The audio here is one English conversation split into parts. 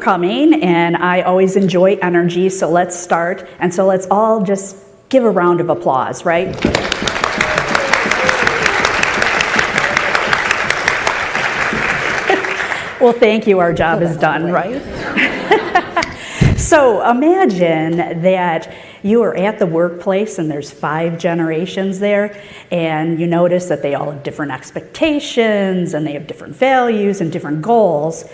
Coming, and I always enjoy energy, so let's start. And so let's all just give a round of applause, right? Well, thank you, our job is done, right? So imagine that you are at the workplace and there's 5 generations there, and you notice that they all have different expectations and they have different values and different goals.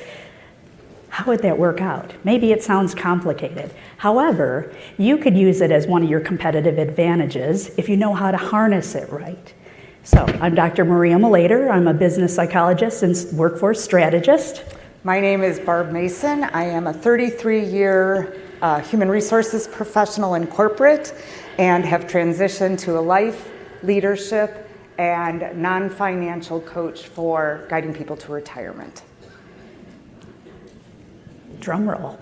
How would that work out? Maybe it sounds complicated. However, you could use it as one of your competitive advantages if you know how to harness it right. So I'm Dr. Maria Malayter. I'm a business psychologist and workforce strategist. My name is Barb Mason. I am a 33-year human resources professional in corporate and have transitioned to a life, leadership, and non-financial coach for guiding people to retirement. Drum roll.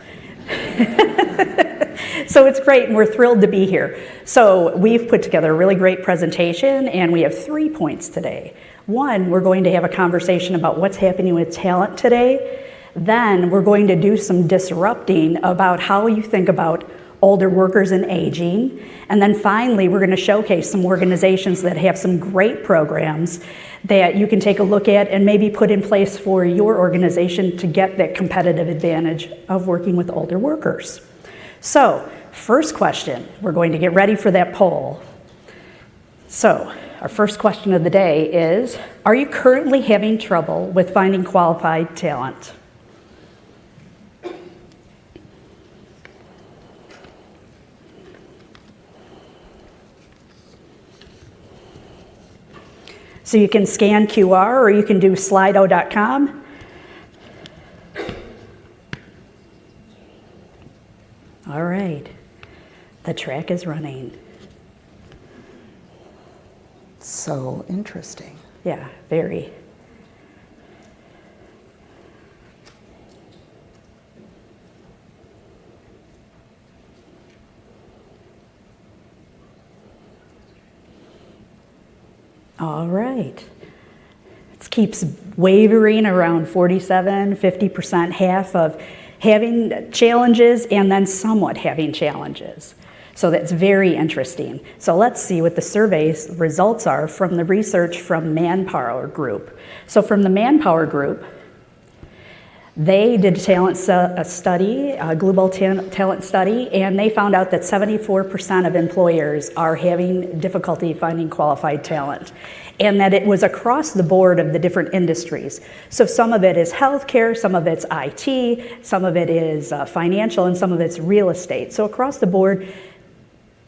So it's great, and we're thrilled to be here. So we've put together a really great presentation, and we have 3 points today. 1, we're going to have a conversation about what's happening with talent today. Then we're going to do some disrupting about how you think about older workers and aging. And then finally, we're going to showcase some organizations that have some great programs that you can take a look at and maybe put in place for your organization to get that competitive advantage of working with older workers. So, first question, we're going to get ready for that poll. So, our first question of the day is, are you currently having trouble with finding qualified talent? So you can scan QR or you can do slido.com. All right, the track is running. So interesting. Yeah, very. All right. It keeps wavering around 47, 50%, half of having challenges and then somewhat having challenges. So that's very interesting. So let's see what the survey's results are from the research from Manpower Group. So from the Manpower Group, they did a global talent study, and they found out that 74% of employers are having difficulty finding qualified talent, and that it was across the board of the different industries. So some of it is healthcare, some of it's IT, some of it is financial, and some of it's real estate. So across the board,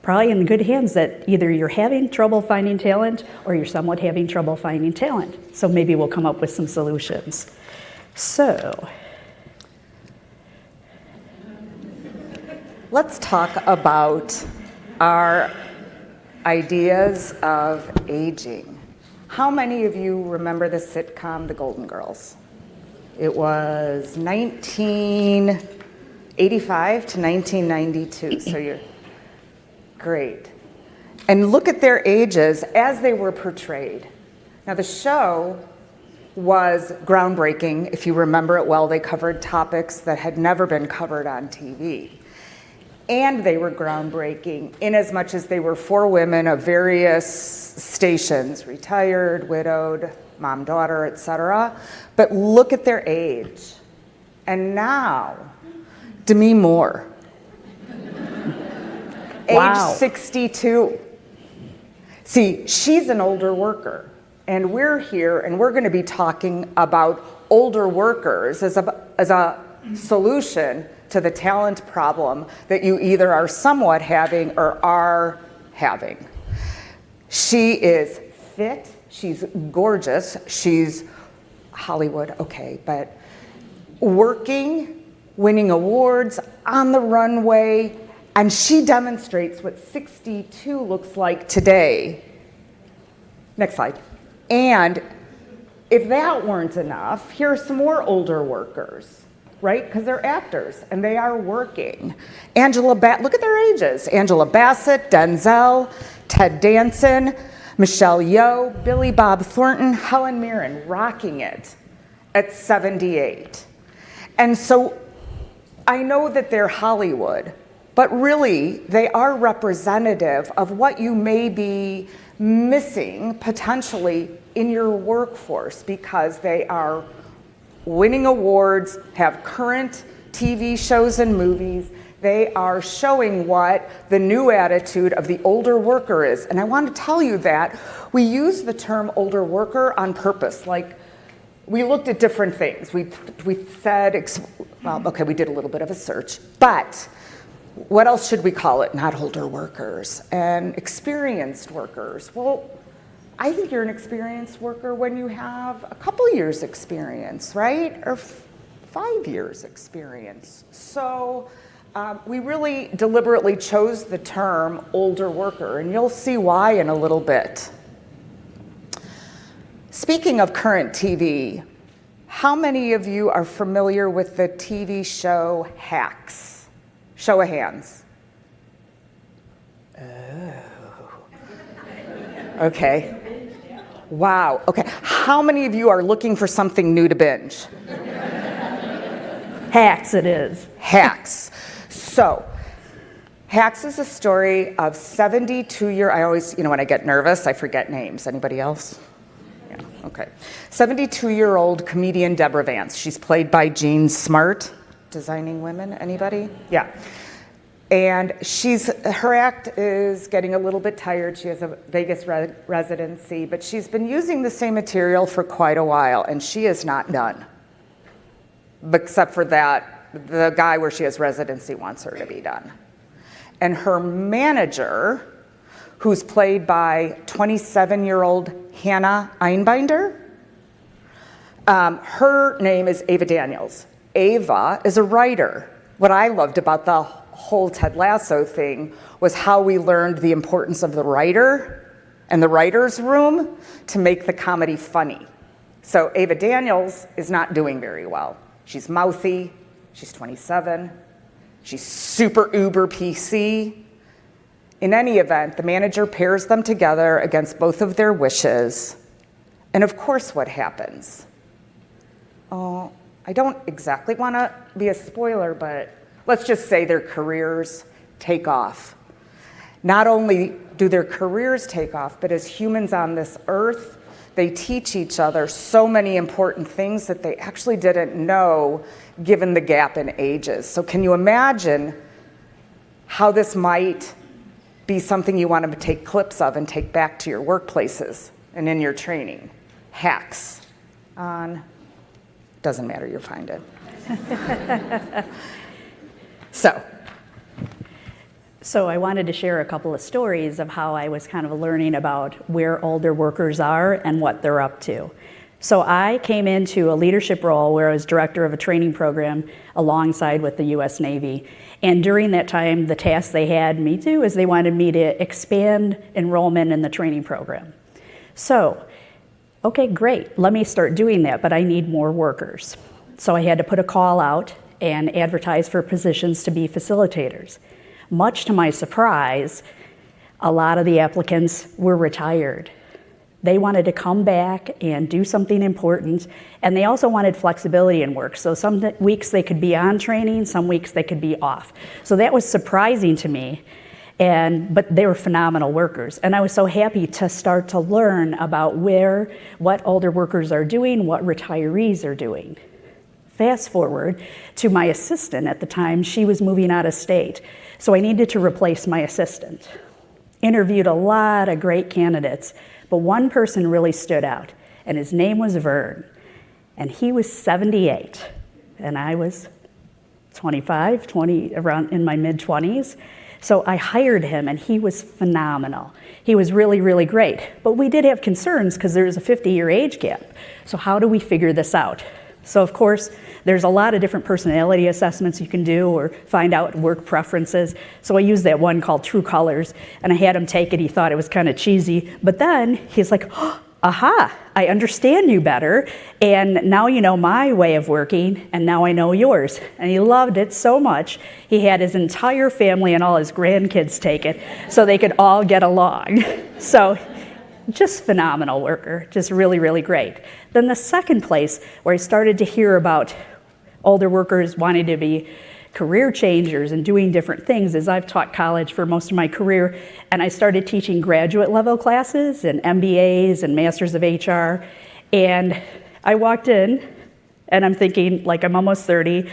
probably in good hands that either you're having trouble finding talent or you're somewhat having trouble finding talent. So maybe we'll come up with some solutions. So, let's talk about our ideas of aging. How many of you remember the sitcom The Golden Girls? It was 1985 to 1992, so you're great. And look at their ages as they were portrayed. Now the show was groundbreaking. If you remember it well, they covered topics that had never been covered on TV. And they were groundbreaking in as much as they were 4 women of various stations, retired, widowed, mom, daughter, etc. But look at their age. And now, Demi Moore, wow. age 62. See, she's an older worker. And we're here, and we're going to be talking about older workers as a solution to the talent problem that you either are somewhat having or are having. She is fit, she's gorgeous, she's Hollywood, okay, but working, winning awards, on the runway, and she demonstrates what 62 looks like today. Next slide. And if that weren't enough, here are some more older workers, right? Because they're actors and they are working. Look at their ages. Angela Bassett, Denzel, Ted Danson, Michelle Yeoh, Billy Bob Thornton, Helen Mirren, rocking it at 78. And so I know that they're Hollywood, but really they are representative of what you may be missing potentially in your workforce, because they are winning awards, have current TV shows and movies. They are showing what the new attitude of the older worker is. And I want to tell you that we use the term older worker on purpose. Like, we looked at different things. We said, well, okay, we did a little bit of a search, but what else should we call it? Not older workers and experienced workers. Well, I think you're an experienced worker when you have a couple years experience, right? Or 5 years experience. So we really deliberately chose the term older worker, and you'll see why in a little bit. Speaking of current TV, how many of you are familiar with the TV show Hacks? Show of hands. Oh. Okay. Wow. Okay. How many of you are looking for something new to binge? Hacks it is. Hacks. So, Hacks is a story of 72-year, I always, when I get nervous, I forget names. Anybody else? Yeah, okay. 72-year-old comedian Deborah Vance. She's played by Jean Smart. Designing Women, anybody? Yeah. And her act is getting a little bit tired. She has a Vegas residency, but she's been using the same material for quite a while, and she is not done. Except for that, the guy where she has residency wants her to be done. And her manager, who's played by 27-year-old Hannah Einbinder, her name is Ava Daniels. Ava is a writer. What I loved about the whole Ted Lasso thing was how we learned the importance of the writer and the writer's room to make the comedy funny. So Ava Daniels is not doing very well. She's mouthy, she's 27, she's super uber PC. In any event, the manager pairs them together against both of their wishes. And of course, what happens? Oh, I don't exactly want to be a spoiler, but let's just say their careers take off. Not only do their careers take off, but as humans on this earth, they teach each other so many important things that they actually didn't know given the gap in ages. So can you imagine how this might be something you want to take clips of and take back to your workplaces and in your training? Hacks on... Doesn't matter, you'll find it. So I wanted to share a couple of stories of how I was kind of learning about where older workers are and what they're up to. So I came into a leadership role where I was director of a training program alongside with the US Navy. And during that time, the task they had me do is they wanted me to expand enrollment in the training program. So, okay, great, let me start doing that, but I need more workers. So I had to put a call out and advertise for positions to be facilitators. Much to my surprise, a lot of the applicants were retired. They wanted to come back and do something important, and they also wanted flexibility in work. So some weeks they could be on training, some weeks they could be off. So that was surprising to me, but they were phenomenal workers. And I was so happy to start to learn about what older workers are doing, what retirees are doing. Fast forward to my assistant at the time, she was moving out of state. So I needed to replace my assistant. Interviewed a lot of great candidates, but one person really stood out, and his name was Vern. And he was 78, and I was 25, around in my mid-20s. So I hired him, and he was phenomenal. He was really, really great. But we did have concerns because there's a 50-year age gap. So how do we figure this out? So of course, there's a lot of different personality assessments you can do or find out work preferences. So I used that one called True Colors, and I had him take it. He thought it was kind of cheesy, but then he's like, oh, aha, I understand you better, and now you know my way of working, and now I know yours. And he loved it so much, he had his entire family and all his grandkids take it so they could all get along. So just phenomenal worker, just really, really great. Then the second place where I started to hear about older workers wanting to be career changers and doing different things is I've taught college for most of my career, and I started teaching graduate level classes and MBAs and Masters of HR. And I walked in and I'm thinking, like, I'm almost 30,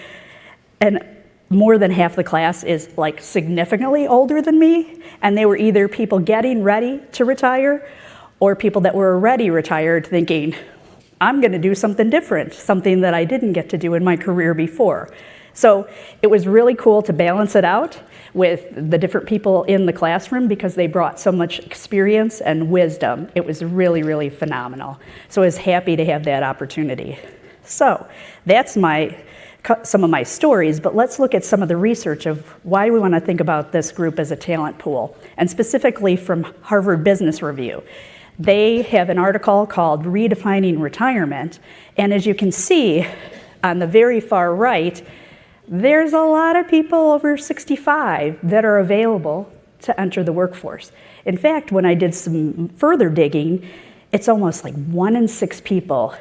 and more than half the class is like significantly older than me, and they were either people getting ready to retire or people that were already retired thinking, I'm going to do something different, something that I didn't get to do in my career before. So it was really cool to balance it out with the different people in the classroom because they brought so much experience and wisdom. It was really, really phenomenal. So I was happy to have that opportunity. So that's some of my stories, but let's look at some of the research of why we want to think about this group as a talent pool, and specifically from Harvard Business Review. They have an article called Redefining Retirement, and as you can see on the very far right, there's a lot of people over 65 that are available to enter the workforce. In fact, when I did some further digging, it's almost like 1 in 6 people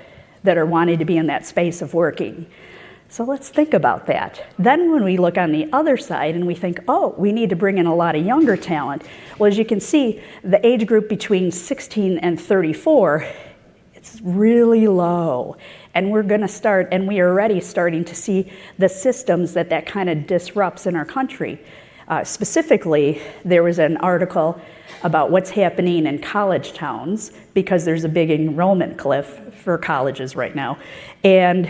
that are wanting to be in that space of working. So let's think about that. Then when we look on the other side and we think, oh, we need to bring in a lot of younger talent. Well, as you can see, the age group between 16 and 34, it's really low. And we're going to start, and we are already starting to see the systems that kind of disrupts in our country. Specifically, there was an article about what's happening in college towns because there's a big enrollment cliff for colleges right now. And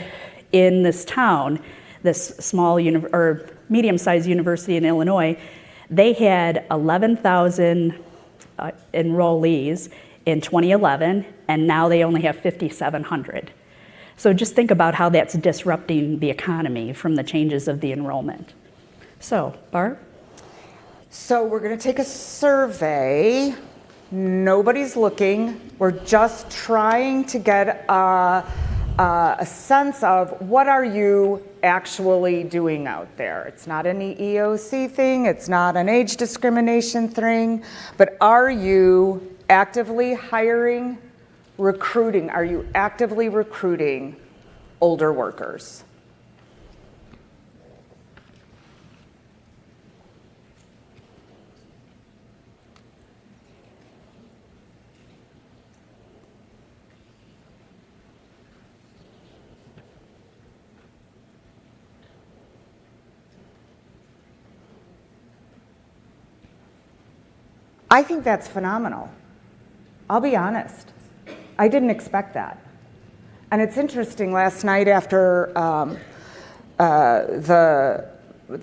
in this town, this small or medium-sized university in Illinois, they had 11,000 enrollees in 2011, and now they only have 5,700. So just think about how that's disrupting the economy from the changes of the enrollment. So, Barb? So we're going to take a survey. Nobody's looking. We're just trying to get a sense of what are you actually doing out there. It's not an EEOC thing. It's not an age discrimination thing. But are you actively hiring, recruiting? Are you actively recruiting older workers? I think that's phenomenal. I'll be honest. I didn't expect that. And it's interesting, last night after the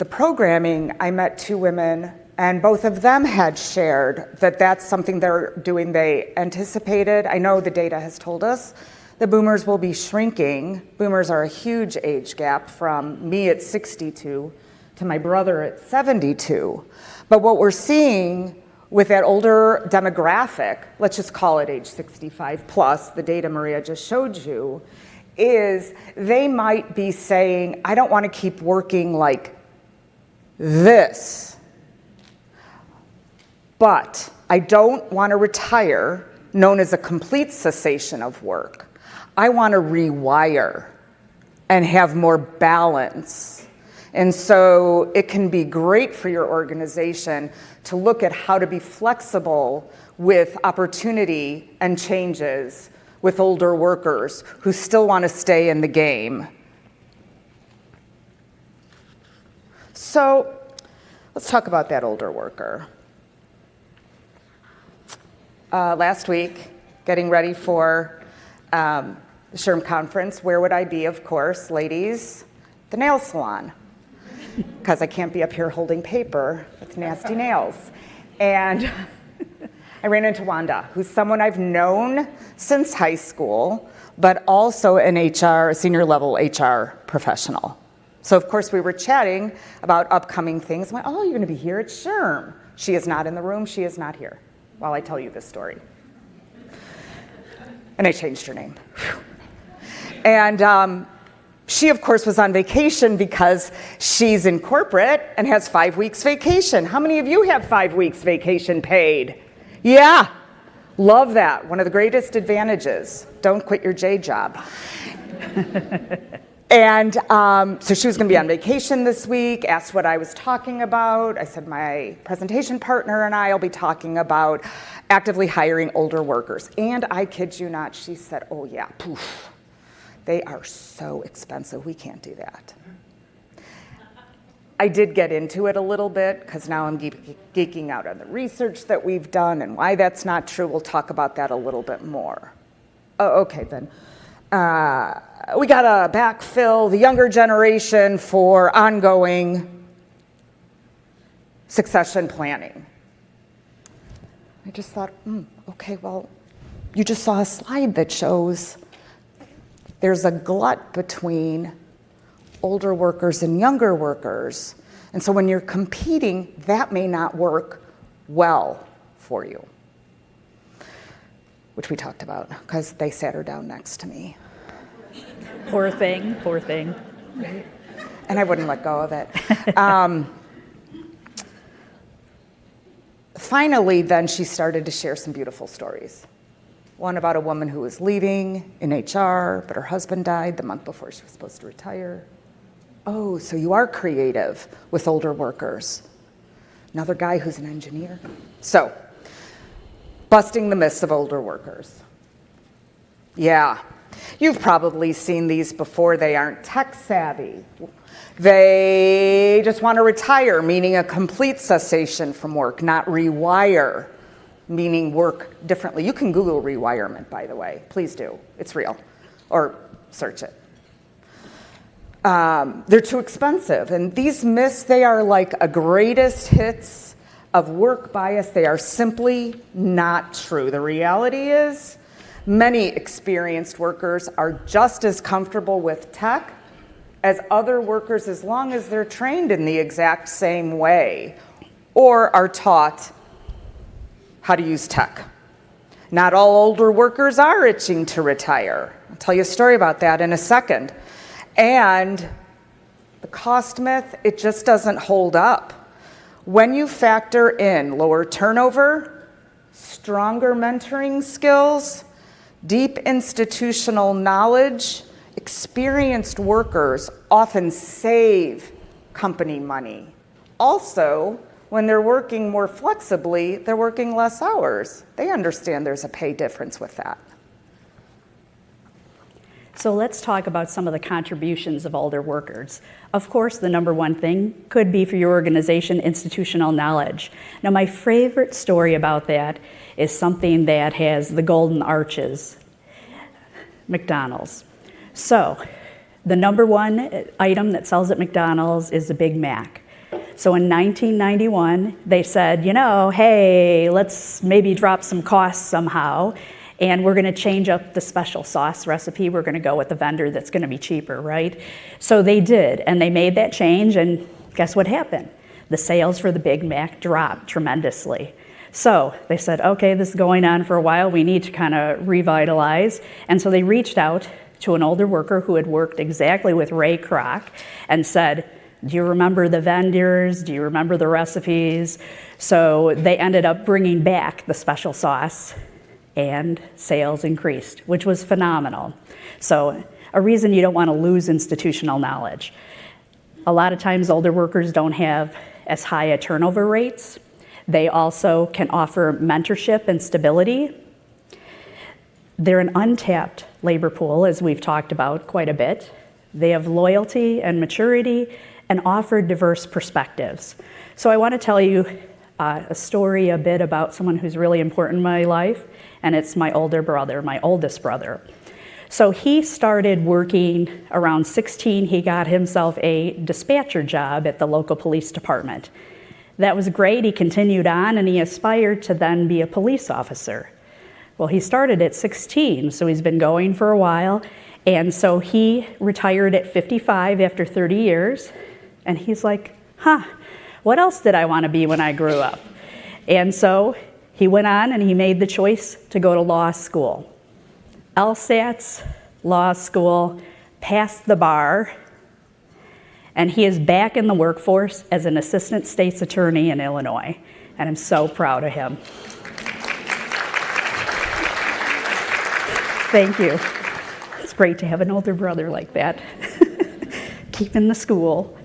programming, I met 2 women, and both of them had shared that that's something they're doing they anticipated. I know the data has told us the boomers will be shrinking. Boomers are a huge age gap from me at 62 to my brother at 72. But what we're seeing with that older demographic, let's just call it age 65 plus, the data Maria just showed you, is they might be saying, I don't want to keep working like this, but I don't want to retire, known as a complete cessation of work. I want to rewire and have more balance. And so it can be great for your organization to look at how to be flexible with opportunity and changes with older workers who still want to stay in the game. So let's talk about that older worker. Last week, getting ready for the SHRM conference, where would I be? Of course, ladies, the nail salon. Because I can't be up here holding paper with nasty nails. And I ran into Wanda, who's someone I've known since high school, but also an HR, senior level HR professional. So of course we were chatting about upcoming things. I'm like, oh, you're gonna be here at SHRM. She is not in the room, she is not here while I tell you this story. And I changed her name. And she, of course, was on vacation because she's in corporate and has 5 weeks vacation. How many of you have 5 weeks vacation paid? Yeah, love that. One of the greatest advantages. Don't quit your J job. And so she was going to be on vacation this week, asked what I was talking about. I said my presentation partner and I will be talking about actively hiring older workers. And I kid you not, she said, oh yeah, poof, they are so expensive, we can't do that. I did get into it a little bit because now I'm geeking out on the research that we've done and why that's not true. We'll talk about that a little bit more. Oh, okay then. We got to backfill the younger generation for ongoing succession planning. I just thought, okay, well, you just saw a slide that shows there's a glut between older workers and younger workers. And so when you're competing, that may not work well for you, which we talked about because they sat her down next to me. Poor thing, poor thing. And I wouldn't let go of it. Finally, then she started to share some beautiful stories. One about a woman who was leaving in HR, but her husband died the month before she was supposed to retire. Oh, so you are creative with older workers. Another guy who's an engineer. So, busting the myths of older workers. Yeah, you've probably seen these before. They aren't tech savvy. They just want to retire, meaning a complete cessation from work, not rewire, meaning work differently. You can Google rewirement, by the way. Please do. It's real. Or search it. They're too expensive. And these myths, they are like a greatest hits of work bias. They are simply not true. The reality is many experienced workers are just as comfortable with tech as other workers as long as they're trained in the exact same way or are taught how to use tech. Not all older workers are itching to retire. I'll tell you a story about that in a second. And the cost myth, it just doesn't hold up. When you factor in lower turnover, stronger mentoring skills, deep institutional knowledge, experienced workers often save company money. Also, when they're working more flexibly, they're working less hours. They understand there's a pay difference with that. So let's talk about some of the contributions of older workers. Of course, the number one thing could be for your organization, institutional knowledge. Now, my favorite story about that is something that has the golden arches, McDonald's. So the number one item that sells at McDonald's is the Big Mac. So in 1991, they said, hey, let's maybe drop some costs somehow, and we're going to change up the special sauce recipe. We're going to go with the vendor that's going to be cheaper, right? So they did, and they made that change, and guess what happened? The sales for the Big Mac dropped tremendously. So they said, okay, this is going on for a while. We need to kind of revitalize. And so they reached out to an older worker who had worked exactly with Ray Kroc and said, do you remember the vendors? Do you remember the recipes? So they ended up bringing back the special sauce and sales increased, which was phenomenal. So a reason you don't want to lose institutional knowledge. A lot of times older workers don't have as high a turnover rates. They also can offer mentorship and stability. They're an untapped labor pool, as we've talked about quite a bit. They have loyalty and maturity and offer diverse perspectives. So I want to tell you a story a bit about someone who's really important in my life, and it's my older brother, my oldest brother. So he started working around 16. He got himself a dispatcher job at the local police department. That was great. He continued on, and he aspired to then be a police officer. Well, he started at 16, so he's been going for a while, and so he retired at 55 after 30 years, and he's like, what else did I want to be when I grew up? And so he went on and he made the choice to go to law school. LSATs, law school, passed the bar, and he is back in the workforce as an assistant state's attorney in Illinois, and I'm so proud of him. Thank you. It's great to have an older brother like that. keeping the school.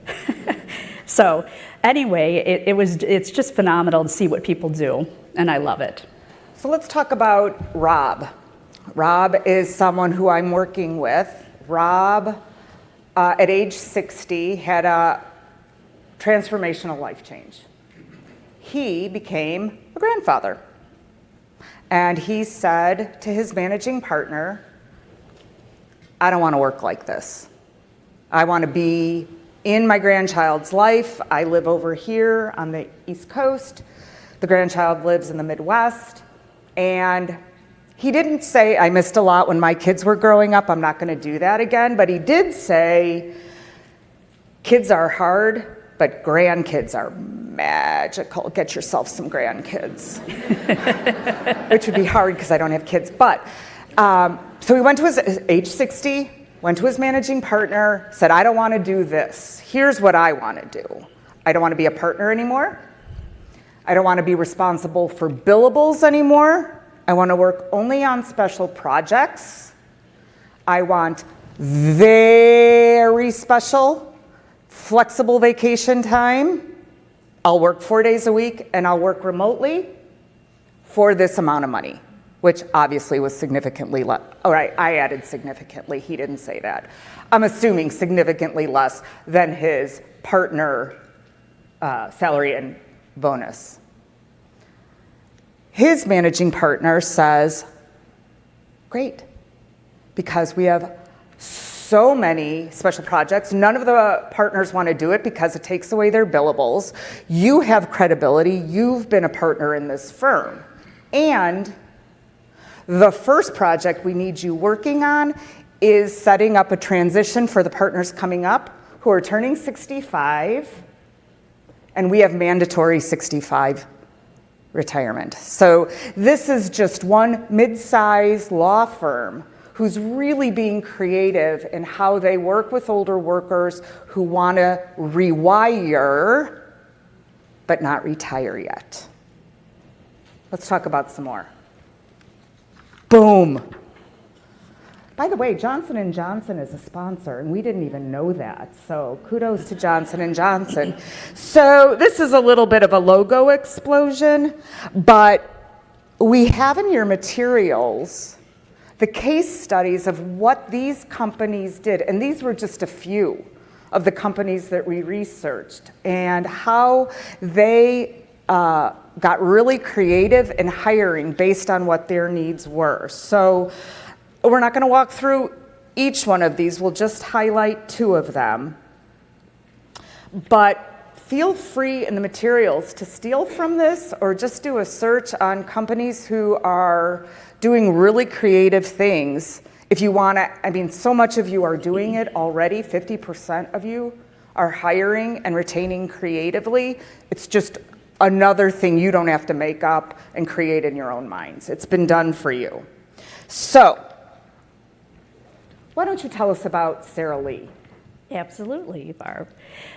So anyway, it's just phenomenal to see what people do, and I love it. So let's talk about Rob. Rob is someone who I'm working with. Rob, at age 60, had a transformational life change. He became a grandfather. And he said to his managing partner, I don't want to work like this. I want to be in my grandchild's life. I live over here on the East Coast. The grandchild lives in the Midwest. And he didn't say, I missed a lot when my kids were growing up. I'm not going to do that again. But he did say, kids are hard, but grandkids are magical. Get yourself some grandkids. Which would be hard because I don't have kids. But so he went to his age 60, went to his managing partner, said, I don't want to do this. Here's what I want to do. I don't want to be a partner anymore. I don't want to be responsible for billables anymore. I want to work only on special projects. I want very special, flexible vacation time. I'll work 4 days a week and I'll work remotely for this amount of money, which obviously was significantly less. All right, I added significantly. He didn't say that. I'm assuming significantly less than his partner salary and bonus. His managing partner says, great, because we have so many special projects. None of the partners want to do it because it takes away their billables. You have credibility. You've been a partner in this firm. And the first project we need you working on is setting up a transition for the partners coming up who are turning 65, and we have mandatory 65 retirement. So this is just one mid-size law firm who's really being creative in how they work with older workers who want to rewire but not retire yet. Let's talk about some more. Boom. By the way, Johnson & Johnson is a sponsor, and we didn't even know that. So kudos to Johnson & Johnson. So this is a little bit of a logo explosion, but we have in your materials the case studies of what these companies did. And these were just a few of the companies that we researched and how they got really creative in hiring based on what their needs were. So we're not going to walk through each one of these. We'll just highlight two of them. But feel free in the materials to steal from this or just do a search on companies who are doing really creative things. If you want to, I mean, so much of you are doing it already. 50% of you are hiring and retaining creatively. It's just another thing you don't have to make up and create in your own minds. It's been done for you. So, why don't you tell us about Sarah Lee? Absolutely, Barb.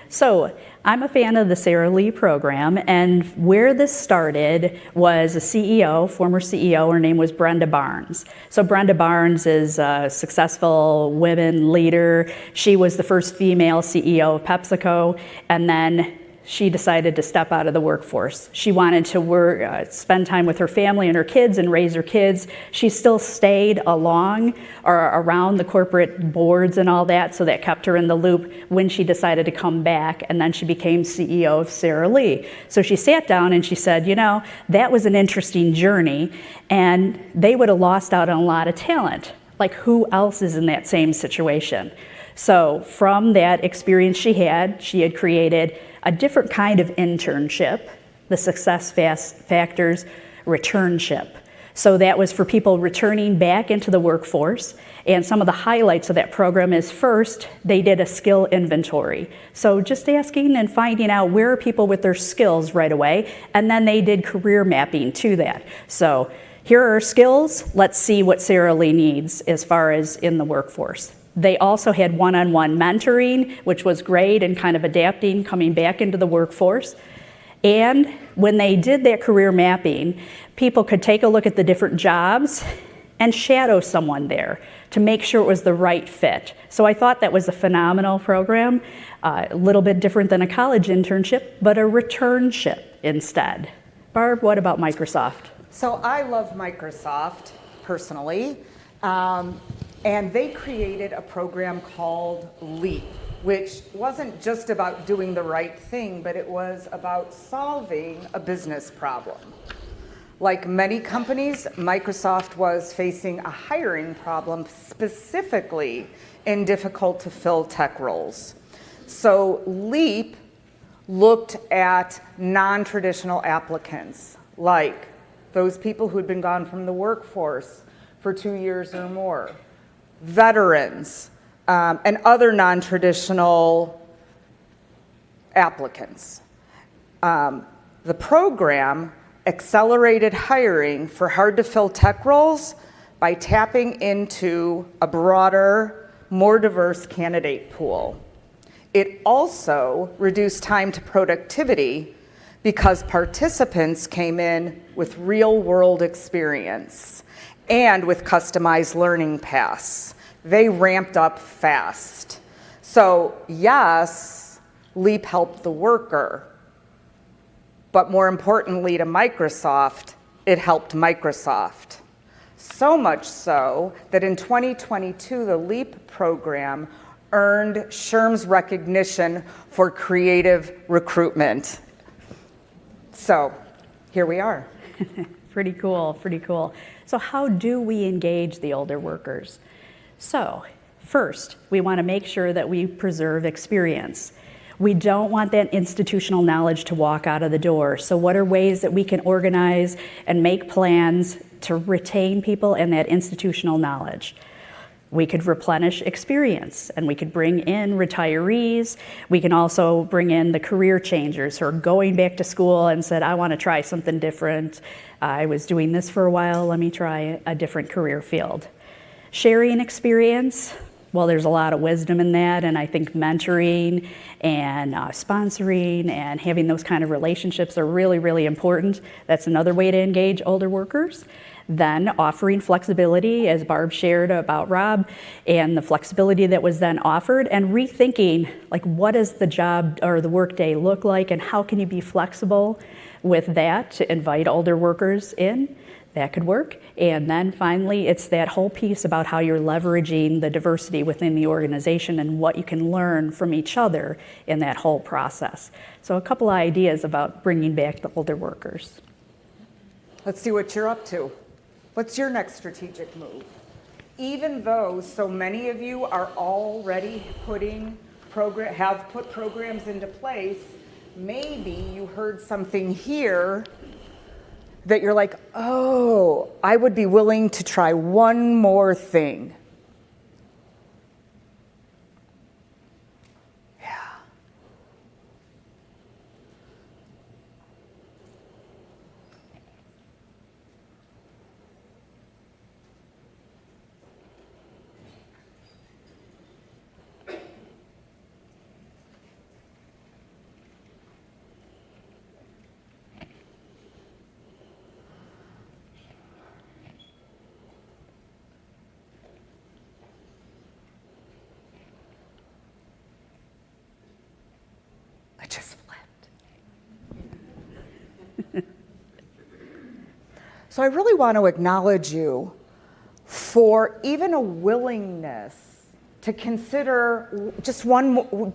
So I'm a fan of the Sarah Lee program, and where this started was a CEO, former CEO, her name was Brenda Barnes. So Brenda Barnes is a successful women leader. She was the first female CEO of PepsiCo, and then she decided to step out of the workforce. She wanted to spend time with her family and her kids and raise her kids. She still stayed along or around the corporate boards and all that, so that kept her in the loop when she decided to come back, and then she became CEO of Sarah Lee. So she sat down and she said, you know, that was an interesting journey, and they would have lost out on a lot of talent. Like, who else is in that same situation? So from that experience she had created a different kind of internship, the Success Factors returnship. So that was for people returning back into the workforce. And some of the highlights of that program is, first, they did a skill inventory. So just asking and finding out where are people with their skills right away. And then they did career mapping to that. So here are our skills. Let's see what Sarah Lee needs as far as in the workforce. They also had one-on-one mentoring, which was great, and kind of adapting, coming back into the workforce. And when they did that career mapping, people could take a look at the different jobs and shadow someone there to make sure it was the right fit. So I thought that was a phenomenal program, a little bit different than a college internship, but a returnship instead. Barb, what about Microsoft? So I love Microsoft personally, and they created a program called LEAP, which wasn't just about doing the right thing, but it was about solving a business problem. Like many companies, Microsoft was facing a hiring problem specifically in difficult to fill tech roles. So LEAP looked at non-traditional applicants, like those people who'd been gone from the workforce for 2 years or more, veterans, and other non-traditional applicants. The program accelerated hiring for hard-to-fill tech roles by tapping into a broader, more diverse candidate pool. It also reduced time to productivity because participants came in with real-world experience and with customized learning paths. They ramped up fast. So yes, LEAP helped the worker, but more importantly to Microsoft, it helped Microsoft. So much so that in 2022, the LEAP program earned SHRM's recognition for creative recruitment. So here we are. Pretty cool, pretty cool. So how do we engage the older workers? So first, we want to make sure that we preserve experience. We don't want that institutional knowledge to walk out of the door. So what are ways that we can organize and make plans to retain people and that institutional knowledge? We could replenish experience, and we could bring in retirees. We can also bring in the career changers who are going back to school and said, I want to try something different. I was doing this for a while, let me try a different career field. Sharing experience, well, there's a lot of wisdom in that, and I think mentoring and sponsoring and having those kind of relationships are really, really important. That's another way to engage older workers. Then offering flexibility, as Barb shared about Rob, and the flexibility that was then offered, and rethinking, like, what does the job or the workday look like, and how can you be flexible with that to invite older workers in? That could work. And then finally, it's that whole piece about how you're leveraging the diversity within the organization and what you can learn from each other in that whole process. So a couple of ideas about bringing back the older workers. Let's see what you're up to. What's your next strategic move? Even though so many of you are already have put programs into place, maybe you heard something here that you're like, oh, I would be willing to try one more thing. Yeah. I just flipped. So I really want to acknowledge you for even a willingness to consider just one more,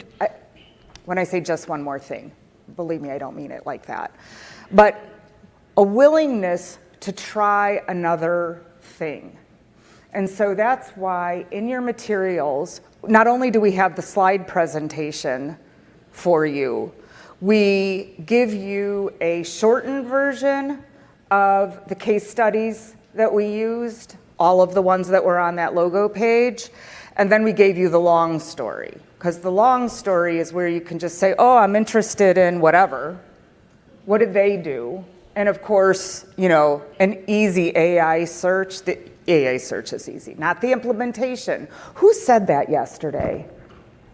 when I say just one more thing, believe me, I don't mean it like that, but a willingness to try another thing. And so that's why in your materials, not only do we have the slide presentation for you, we give you a shortened version of the case studies that we used, all of the ones that were on that logo page, and then we gave you the long story, because the long story is where you can just say, oh, I'm interested in whatever. What did they do? And of course, you know, an easy AI search. The AI search is easy, not the implementation. Who said that yesterday?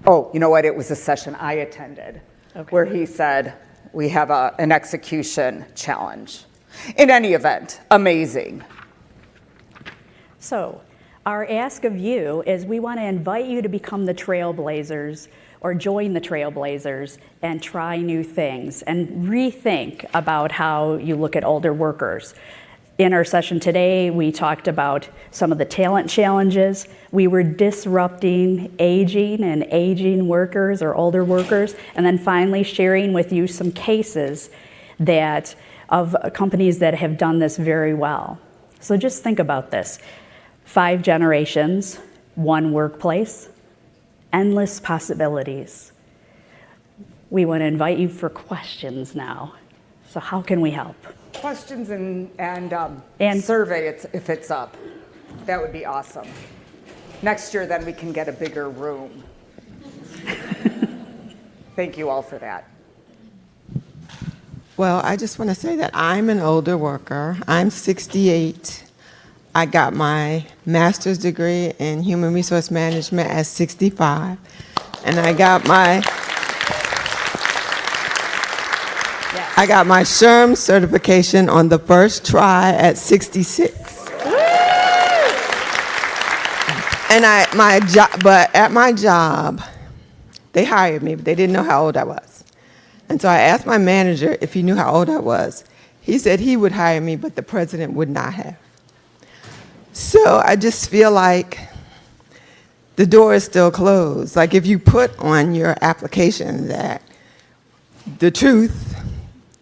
Oh, you know what? It was a session I attended where he said, we have an execution challenge. In any event, amazing. So our ask of you is we want to invite you to become the trailblazers or join the trailblazers and try new things and rethink about how you look at older workers. In our session today, we talked about some of the talent challenges. We were disrupting aging and aging workers or older workers, and then finally sharing with you some cases that of companies that have done this very well. So just think about this. 5 generations, 1 workplace, endless possibilities. We want to invite you for questions now. So how can we help? Questions and survey if it's up. That would be awesome. Next year, then we can get a bigger room. Thank you all for that. Well, I just want to say that I'm an older worker. I'm 68. I got my master's degree in human resource management at 65. And I got my SHRM certification on the first try at 66. And but at my job, they hired me, but they didn't know how old I was. And so I asked my manager if he knew how old I was. He said he would hire me, but the president would not have. So I just feel like the door is still closed. Like if you put on your application that the truth,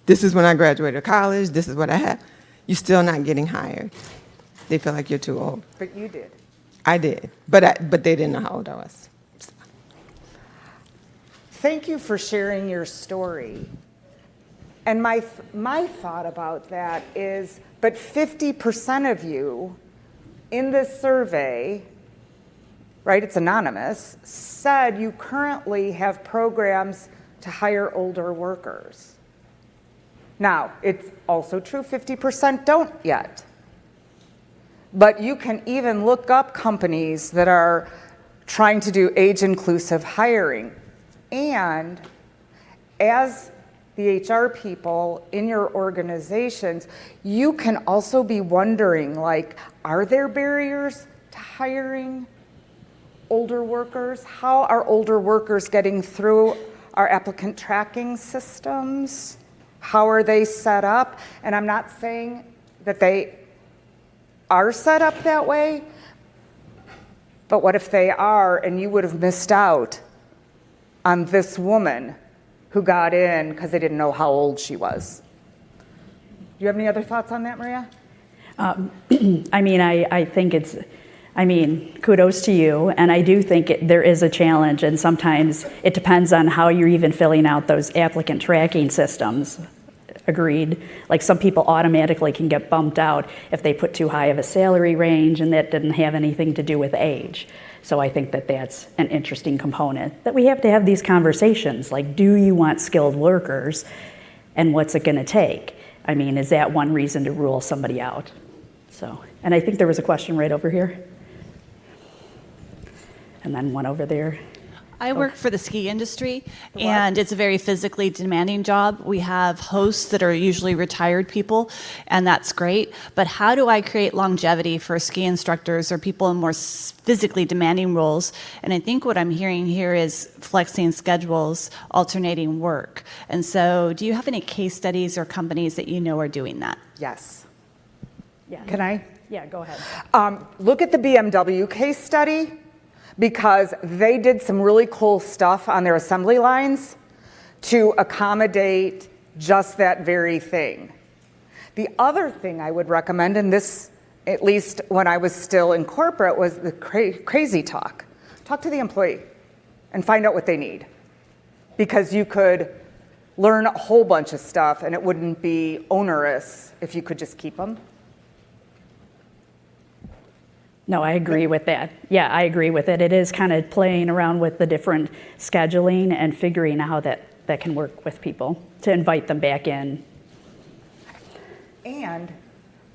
this is when I graduated college, this is what I have, you're still not getting hired. They feel like you're too old. But you did. I did, but they didn't know how old I was. Thank you for sharing your story. And my thought about that is, but 50% of you in this survey, right, it's anonymous, said you currently have programs to hire older workers. Now, it's also true 50% don't yet. But you can even look up companies that are trying to do age-inclusive hiring. And as the HR people in your organizations, you can also be wondering, like, are there barriers to hiring older workers? How are older workers getting through our applicant tracking systems? How are they set up? And I'm not saying that they are set up that way, but what if they are and you would have missed out on this woman who got in because they didn't know how old she was? Do you have any other thoughts on that, Maria? I think kudos to you, and I do think there is a challenge, and sometimes it depends on how you're even filling out those applicant tracking systems. Agreed. Like some people automatically can get bumped out if they put too high of a salary range, and that didn't have anything to do with age. So I think that that's an interesting component, that we have to have these conversations, like, do you want skilled workers, and what's it going to take? I mean, is that one reason to rule somebody out? So, and I think there was a question right over here. And then one over there. I work for the ski industry, and it's a very physically demanding job. We have hosts that are usually retired people, and that's great. But how do I create longevity for ski instructors or people in more physically demanding roles? And I think what I'm hearing here is flexing schedules, alternating work. And so do you have any case studies or companies that you know are doing that? Yes. Yeah. Can I? Yeah, go ahead. Look at the BMW case study, because they did some really cool stuff on their assembly lines to accommodate just that very thing. The other thing I would recommend, and this, at least when I was still in corporate, was the crazy talk. Talk to the employee and find out what they need. Because you could learn a whole bunch of stuff and it wouldn't be onerous if you could just keep them. No, I agree with that. Yeah, I agree with it. It is kind of playing around with the different scheduling and figuring out how that can work with people to invite them back in. And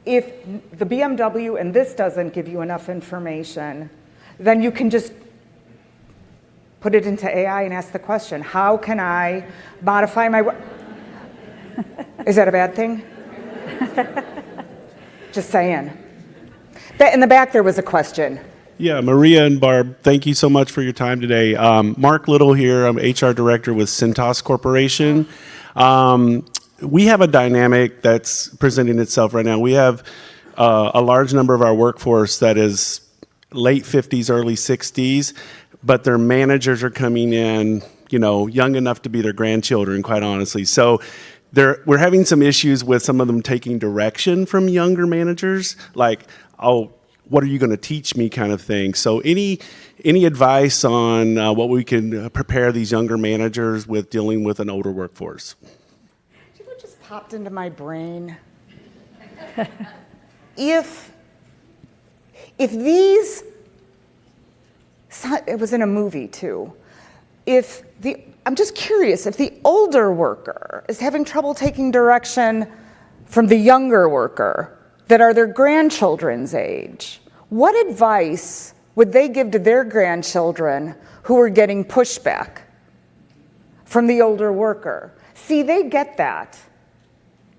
if the BMW and this doesn't give you enough information, then you can just put it into AI and ask the question, how can I modify my work? Is that a bad thing? Just saying. In the back, there was a question. Yeah, Maria and Barb, thank you so much for your time today. Mark Little here, I'm HR Director with Cintas Corporation. We have a dynamic that's presenting itself right now. We have a large number of our workforce that is late 50s, early 60s, but their managers are coming in, young enough to be their grandchildren, quite honestly. So we're having some issues with some of them taking direction from younger managers, like, oh, what are you going to teach me kind of thing. So any advice on what we can prepare these younger managers with dealing with an older workforce? You know what just popped into my brain? If these, it was in a movie too, I'm just curious, if the older worker is having trouble taking direction from the younger worker that are their grandchildren's age, what advice would they give to their grandchildren who are getting pushback from the older worker? See, they get that.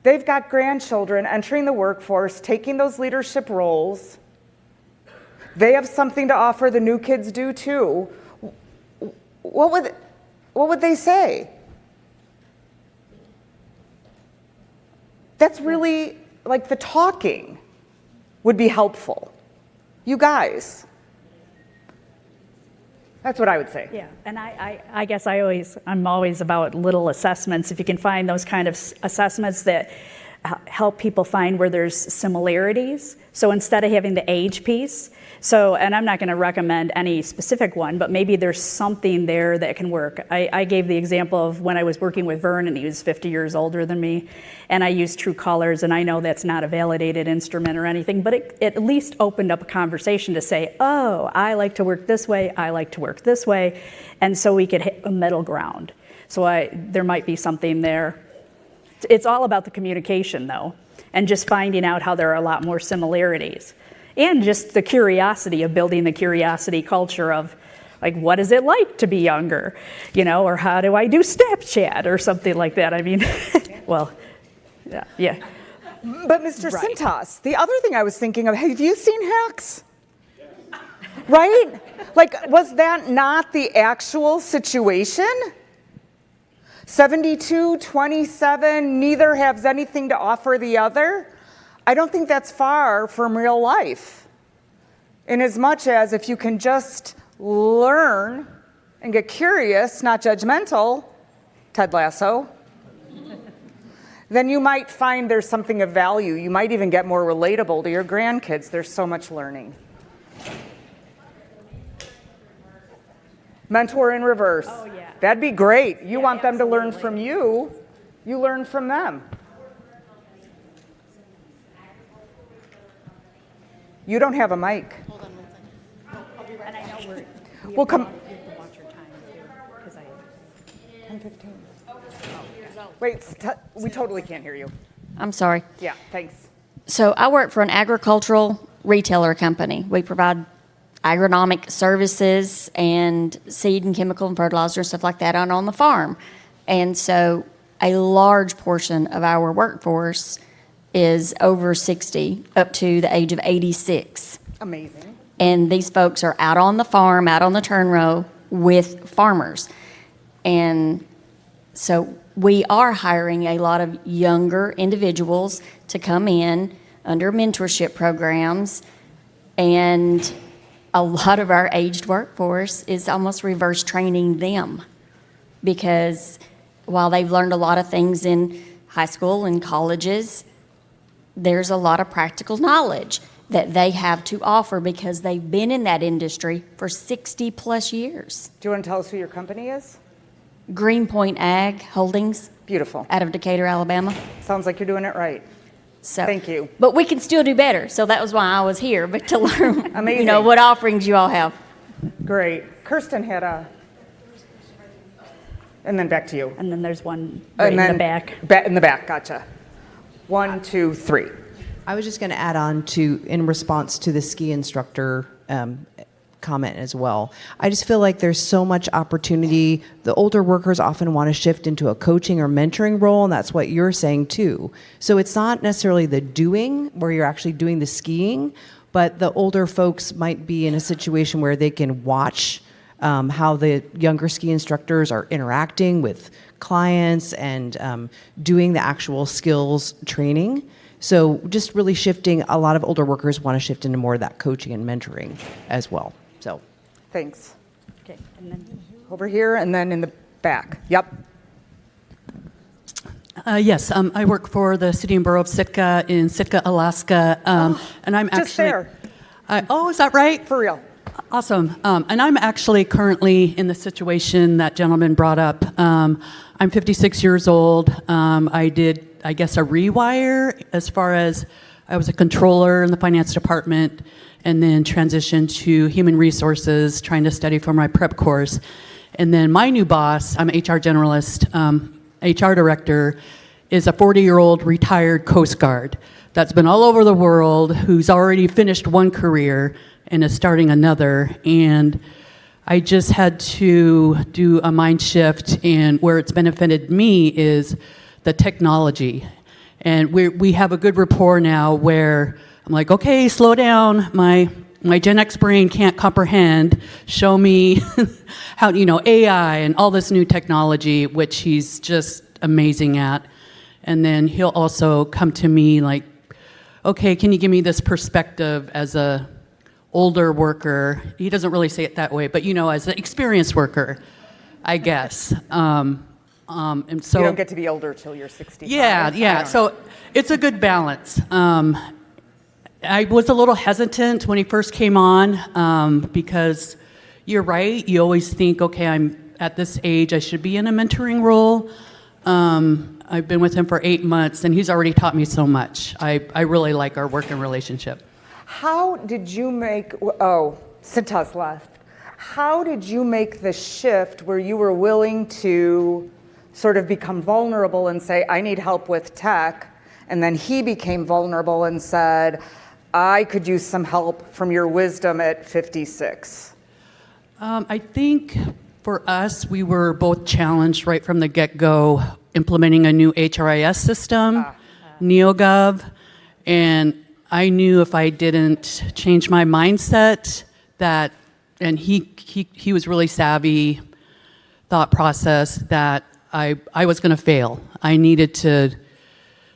They've got grandchildren entering the workforce, taking those leadership roles. They have something to offer, the new kids do too. What would they say? That's really, like, the talking would be helpful. You guys. That's what I would say. Yeah, and I guess I'm always about little assessments. If you can find those kind of assessments that help people find where there's similarities. So instead of having the age piece, and I'm not going to recommend any specific one, but maybe there's something there that can work. I gave the example of when I was working with Vern, and he was 50 years older than me, and I used True Colors, and I know that's not a validated instrument or anything, but it at least opened up a conversation to say, oh, I like to work this way, I like to work this way, and so we could hit a middle ground. So there might be something there. It's all about the communication, though, and just finding out how there are a lot more similarities. And just the curiosity of building the curiosity culture of, like, what is it like to be younger? Or how do I do Snapchat or something like that? I mean, well, yeah. But Mr. Cintas, the other thing I was thinking of, have you seen Hacks? Right? Like, was that not the actual situation? 72-27, neither has anything to offer the other. I don't think that's far from real life. In as much as if you can just learn and get curious, not judgmental, Ted Lasso, then you might find there's something of value. You might even get more relatable to your grandkids. There's so much learning. Mentor in reverse. Oh, yeah. That'd be great. You want them to learn absolutely. from you, you learn from them. You don't have a mic. And I know We'll come. you have to watch your time too, because 10:15. Wait, we totally can't hear you. I'm sorry. Yeah, thanks. So I work for an agricultural retailer company. We provide agronomic services and seed and chemical and fertilizer and stuff like that on the farm. And so a large portion of our workforce is over 60 up to the age of 86. Amazing. And these folks are out on the farm, out on the turn row with farmers. And so we are hiring a lot of younger individuals to come in under mentorship programs, and a lot of our aged workforce is almost reverse training them, because while they've learned a lot of things in high school and colleges, there's a lot of practical knowledge that they have to offer because they've been in that industry for 60 plus years. Do you want to tell us who your company is? Greenpoint Ag Holdings Beautiful. out of Decatur, Alabama. Sounds like you're doing it right. So, Thank you. But we can still do better. So that was why I was here, but to learn, Amazing. what offerings you all have. Great. Kirsten had a. And then back to you. and then there's one right in the back. In the back, gotcha. 1, 2, 3. I was just going to add on in response to the ski instructor comment as well. I just feel like there's so much opportunity. The older workers often want to shift into a coaching or mentoring role, and that's what you're saying too. So it's not necessarily the doing where you're actually doing the skiing, but the older folks might be in a situation where they can watch how the younger ski instructors are interacting with clients and doing the actual skills training. So just really shifting, a lot of older workers want to shift into more of that coaching and mentoring as well. So Thanks. Okay, and then Over here and then in the back. Yep. Yes, I work for the City and Borough of Sitka in Sitka, Alaska, and I'm just actually. there. Oh, is that right? For real. Awesome. And I'm actually currently in the situation that gentleman brought up. I'm 56 years old. I did, I guess, a rewire as far as I was a controller in the finance department and then transitioned to human resources, trying to study for my prep course. And then my new boss, I'm an HR generalist, HR director, is a 40-year-old retired Coast Guard that's been all over the world, who's already finished one career and is starting another. And I just had to do a mind shift, and where it's benefited me is the technology. And we have a good rapport now where I'm like, okay, slow down. My Gen X brain can't comprehend. Show me how, AI and all this new technology, which he's just amazing at. And then he'll also come to me like, okay, can you give me this perspective as a older worker? He doesn't really say it that way, but as an experienced worker, I guess. And so You don't get to be older till you're 65. Yeah. So it's a good balance. I was a little hesitant when he first came on because you're right. You always think, okay, I'm at this age, I should be in a mentoring role. I've been with him for 8 months, and he's already taught me so much. I really like our working relationship. How did you make, Cinta's left. How did you make the shift where you were willing to sort of become vulnerable and say, I need help with tech, and then he became vulnerable and said, I could use some help from your wisdom at 56? I think for us, we were both challenged right from the get-go, implementing a new HRIS system, NeoGov, and I knew if I didn't change my mindset that, and he was really savvy, thought process, that I was going to fail. I needed to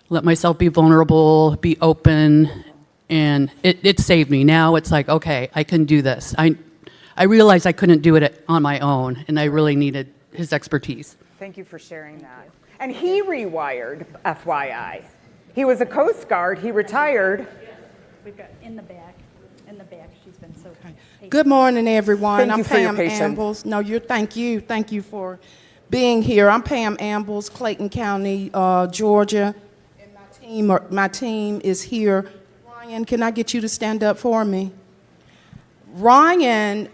let myself be vulnerable, be open, and it saved me. Now it's like, okay, I can do this. I realized I couldn't do it on my own, and I really needed his expertise. Thank you for sharing that. And he rewired, FYI. He was a Coast Guard, he retired. we've got in the back, she's been so patient. Good morning, everyone. Thank you I'm for your Pam patience. Ambles. No, thank you for being here. I'm Pam Ambles, Clayton County, Georgia, and my team is here. Ryan, can I get you to stand up for me? Ryan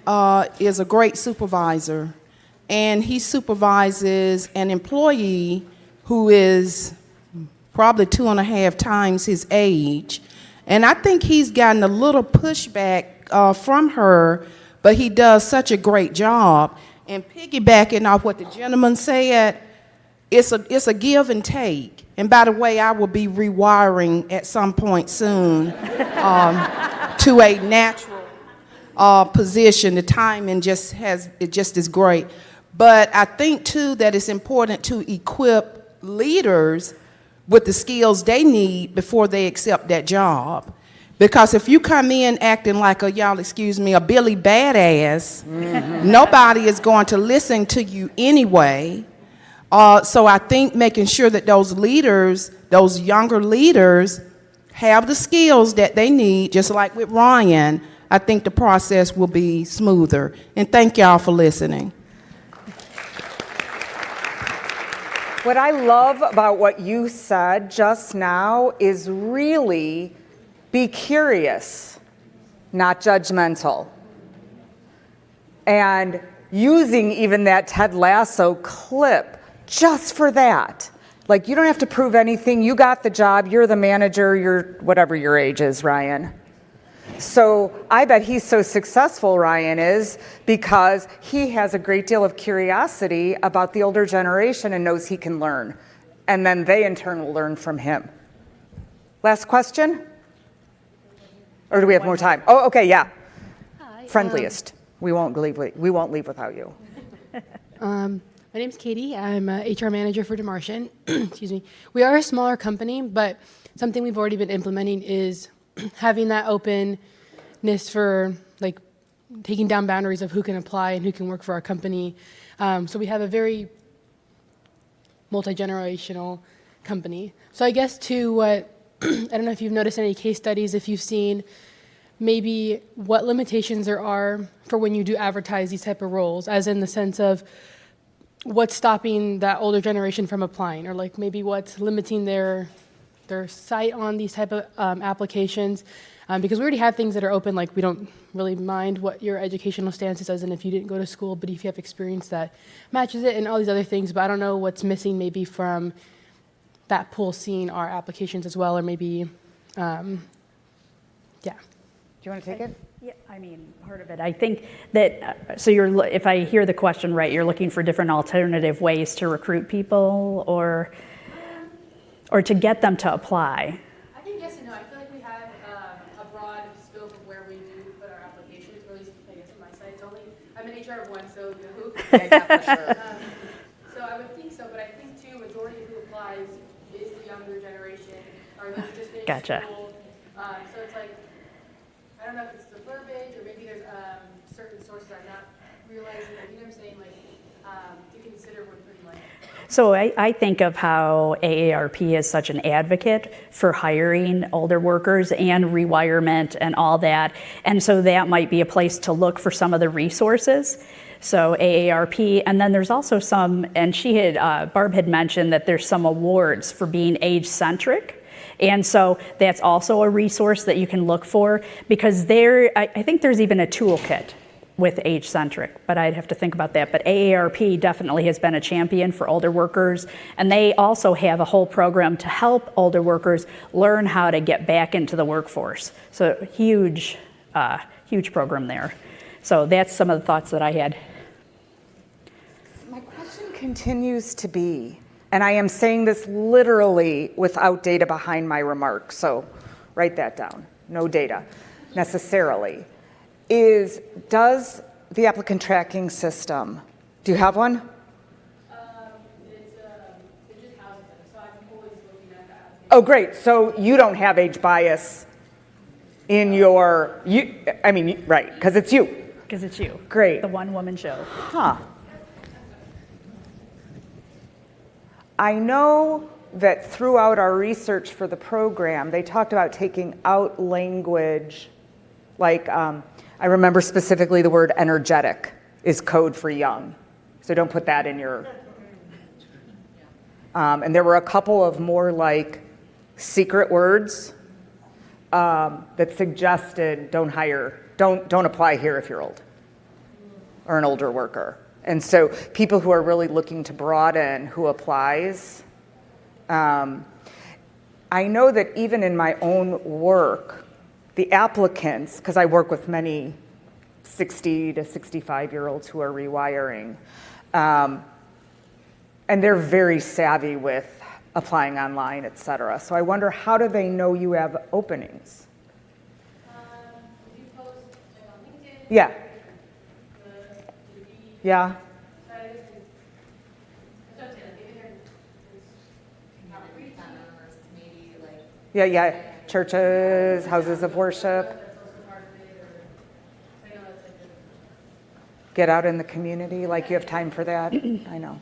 is a great supervisor, and he supervises an employee who is probably 2.5 times his age. And I think he's gotten a little pushback from her, but he does such a great job. And piggybacking off what the gentleman said, it's a give and take. And by the way, I will be rewiring at some point soon to a natural position. The timing just is great. But I think too that it's important to equip leaders with the skills they need before they accept that job. Because if you come in acting like a Billy Badass, nobody is going to listen to you anyway. So I think making sure that those leaders, those younger leaders, have the skills that they need, just like with Ryan, I think the process will be smoother. And thank y'all for listening. What I love about what you said just now is really be curious, not judgmental. And using even that Ted Lasso clip just for that. Like, you don't have to prove anything. You got the job. You're the manager. You're whatever your age is, Ryan. So I bet he's so successful, Ryan is, because he has a great deal of curiosity about the older generation and knows he can learn. And then they in turn will learn from him. Last question? Or do we have more time? Oh, okay, yeah. Friendliest. We won't leave without you. My name's Katie. I'm a HR manager for DeMartian. Excuse me. We are a smaller company, but something we've already been implementing is having that openness for like taking down boundaries of who can apply and who can work for our company. So we have a very multi-generational company. So I guess to what, I don't know if you've noticed any case studies, if you've seen maybe what limitations there are for when you do advertise these type of roles, as in the sense of what's stopping that older generation from applying, or like maybe what's limiting their sight on these type of applications, because we already have things that are open, like we don't really mind what your educational stance is, as in if you didn't go to school, but if you have experience that matches it and all these other things, but I don't know what's missing maybe from that pool seeing our applications as well, or maybe, yeah. Do you want to take it? Yeah, I mean, part of it. I think that, so if I hear the question right, you're looking for different alternative ways to recruit people or to get them to apply. I think yes and no. I feel like we have a broad scope of where we do put our applications, or at least I guess on my side. It's only, I'm an HR of one, so who? Yeah, for sure. So I would think so, but I think too, majority of who applies is the younger generation, or those who just finished Gotcha. school. So it's like, I don't know if it's the verbiage, or maybe there's certain sources I'm not realizing, like, you know what I'm saying, like, to consider when putting like. So I think of how AARP is such an advocate for hiring older workers and rewirement and all that. And so that might be a place to look for some of the resources. So AARP, and then there's also some, and Barb had mentioned that there's some awards for being age-centric. And so that's also a resource that you can look for, because I think there's even a toolkit with age-centric, but I'd have to think about that. But AARP definitely has been a champion for older workers, and they also have a whole program to help older workers learn how to get back into the workforce. So huge program there. So that's some of the thoughts that I had. My question continues to be, and I am saying this literally without data behind my remarks, so write that down, no data necessarily, does the applicant tracking system, do you have one? It just houses them, so I'm always looking at that. Oh, great, so you don't have age bias in your, right, because it's you. Because it's you. Great. The one-woman show. Huh. I know that throughout our research for the program, they talked about taking out language, like I remember specifically the word energetic is code for young. So don't put that in your, and there were a couple of more like secret words that suggested don't apply here if you're old or an older worker. And so people who are really looking to broaden who applies, I know that even in my own work, the applicants, because I work with many 60 to 65-year-olds who are rewiring, and they're very savvy with applying online, et cetera. So I wonder, how do they know you have openings? You post like on LinkedIn. Yeah. Yeah. Yeah. Churches, houses of worship. Get out in the community, like you have time for that. I know.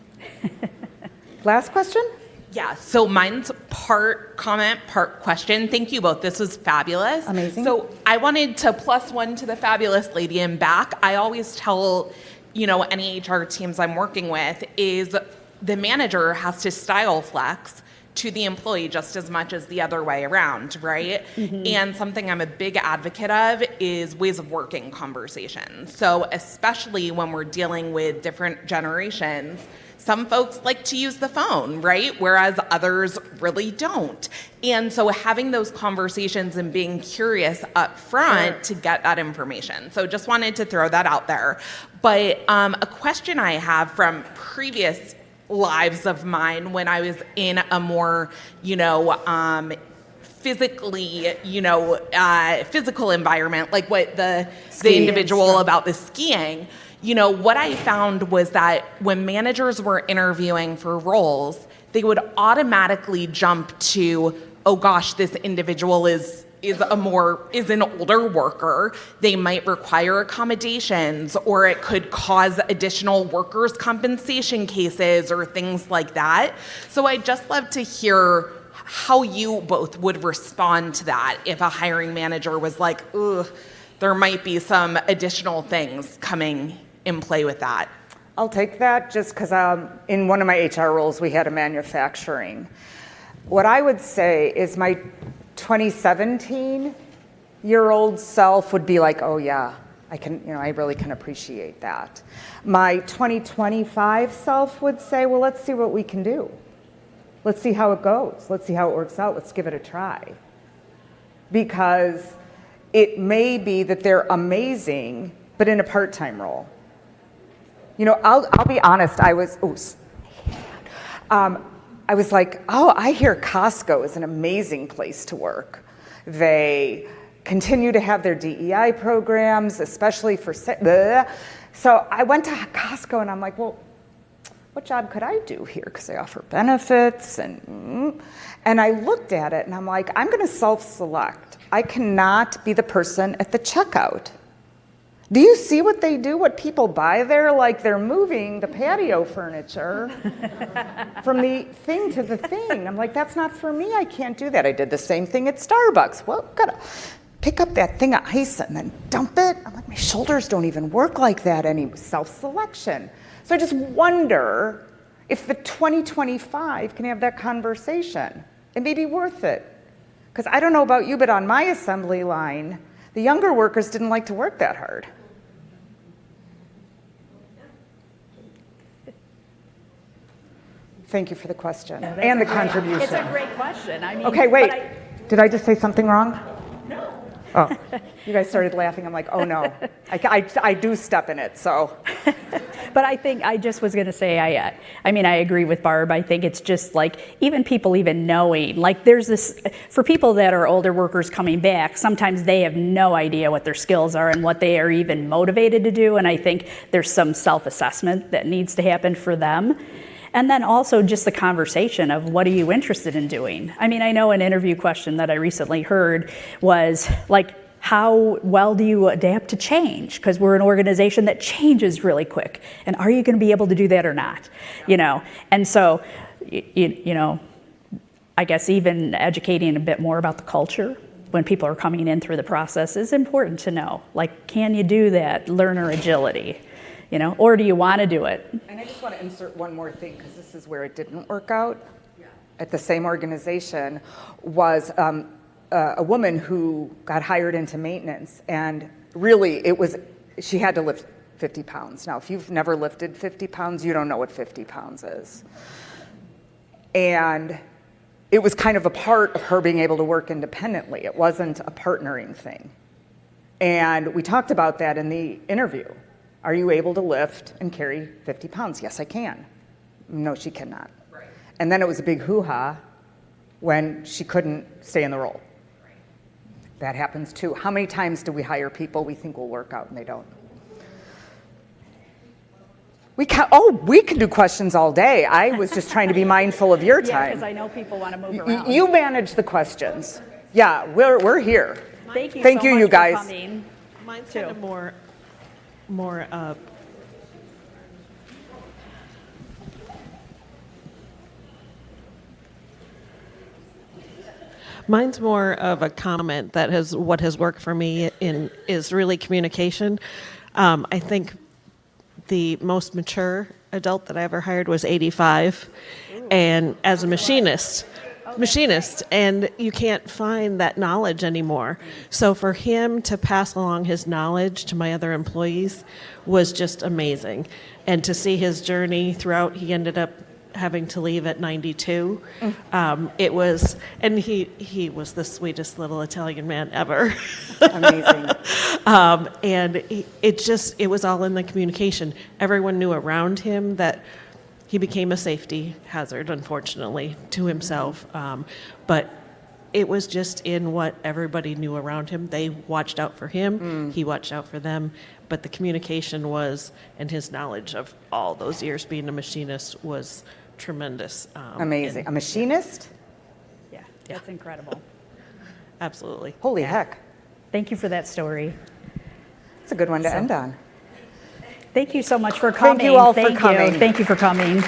Last question? Yeah, so mine's part comment, part question. Thank you both. This was fabulous. Amazing. So I wanted to plus one to the fabulous lady in back. I always tell, any HR teams I'm working with is the manager has to style flex to the employee just as much as the other way around, right? Mm-hmm. And something I'm a big advocate of is ways of working conversations. So especially when we're dealing with different generations, some folks like to use the phone, right? Whereas others really don't. And so having those conversations and being curious up front to get that information. So just wanted to throw that out there. But a question I have from previous lives of mine when I was in a more, physically, physical environment, like what the individual instructor. about the skiing, what I found was that when managers were interviewing for roles, they would automatically jump to, oh gosh, this individual is an older worker. They might require accommodations, or it could cause additional workers' compensation cases or things like that. So I'd just love to hear how you both would respond to that if a hiring manager was like, ugh, there might be some additional things coming in play with that. I'll take that just because in one of my HR roles, we had a manufacturing. What I would say is my 2017-year-old self would be like, oh yeah, I really can appreciate that. My 2025 self would say, well, let's see what we can do. Let's see how it goes. Let's see how it works out. Let's give it a try. Because it may be that they're amazing, but in a part-time role. I'll be honest, I was like, oh, I hear Costco is an amazing place to work. They continue to have their DEI programs, especially for, so I went to Costco and I'm like, well, what job could I do here? Because they offer benefits and I looked at it and I'm like, I'm going to self-select. I cannot be the person at the checkout. Do you see what they do, what people buy there? Like they're moving the patio furniture from the thing to the thing. I'm like, that's not for me. I can't do that. I did the same thing at Starbucks. Well, gotta pick up that thing of ice and then dump it. I'm like, my shoulders don't even work like that anymore. Self-selection. So I just wonder if the 2025 can have that conversation. It may be worth it. Because I don't know about you, but on my assembly line, the younger workers didn't like to work that hard. Thank you for the question and the contribution. It's a great question. Okay, wait. Did I just say something wrong? No. Oh, you guys started laughing. I'm like, oh no. I do step in it, so. But I think I just was going to say, I agree with Barb. I think it's just like, even people even knowing, like there's this, for people that are older workers coming back, sometimes they have no idea what their skills are and what they are even motivated to do. And I think there's some self-assessment that needs to happen for them. And then also just the conversation of what are you interested in doing? I know an interview question that I recently heard was like, how well do you adapt to change? Because we're an organization that changes really quick. And are you going to be able to do that or not? And so, I guess even educating a bit more about the culture when people are coming in through the process is important to know. Like, can you do that learner agility? Or do you want to do it? And I just want to insert one more thing, because this is where it didn't work out. At the same organization was a woman who got hired into maintenance, and really she had to lift 50 pounds. Now, if you've never lifted 50 pounds, you don't know what 50 pounds is. And it was kind of a part of her being able to work independently. It wasn't a partnering thing. And we talked about that in the interview. Are you able to lift and carry 50 pounds? Yes, I can. No, she cannot. Right. And then it was a big hoo-ha when she couldn't stay in the role. Right. That happens too. How many times do we hire people we think will work out and they don't? We can do questions all day. I was just trying to be mindful of your time. Yeah, because I know people want to move around. You manage the questions. Yeah, we're here. Thank you Thank so you, much you for guys. coming. Mine's kind of more mine's more of a comment that what has worked for me is really communication. I think the most mature adult that I ever hired was 85, and as a machinist, and you can't find that knowledge anymore. So for him to pass along his knowledge to my other employees was just amazing. And to see his journey throughout, he ended up having to leave at 92. It was, and he was the sweetest little Italian man ever. Amazing. And it was all in the communication. Everyone knew around him that he became a safety hazard, unfortunately, to himself. But it was just in what everybody knew around him. They watched out for him, he watched out for them, but the communication was, and his knowledge of all those years being a machinist was tremendous. Amazing. A machinist? Yeah, that's incredible. Absolutely. Holy heck. Thank you for that story. It's a good one to end on. Thank you so much for coming. Thank you all for coming. Thank you for coming.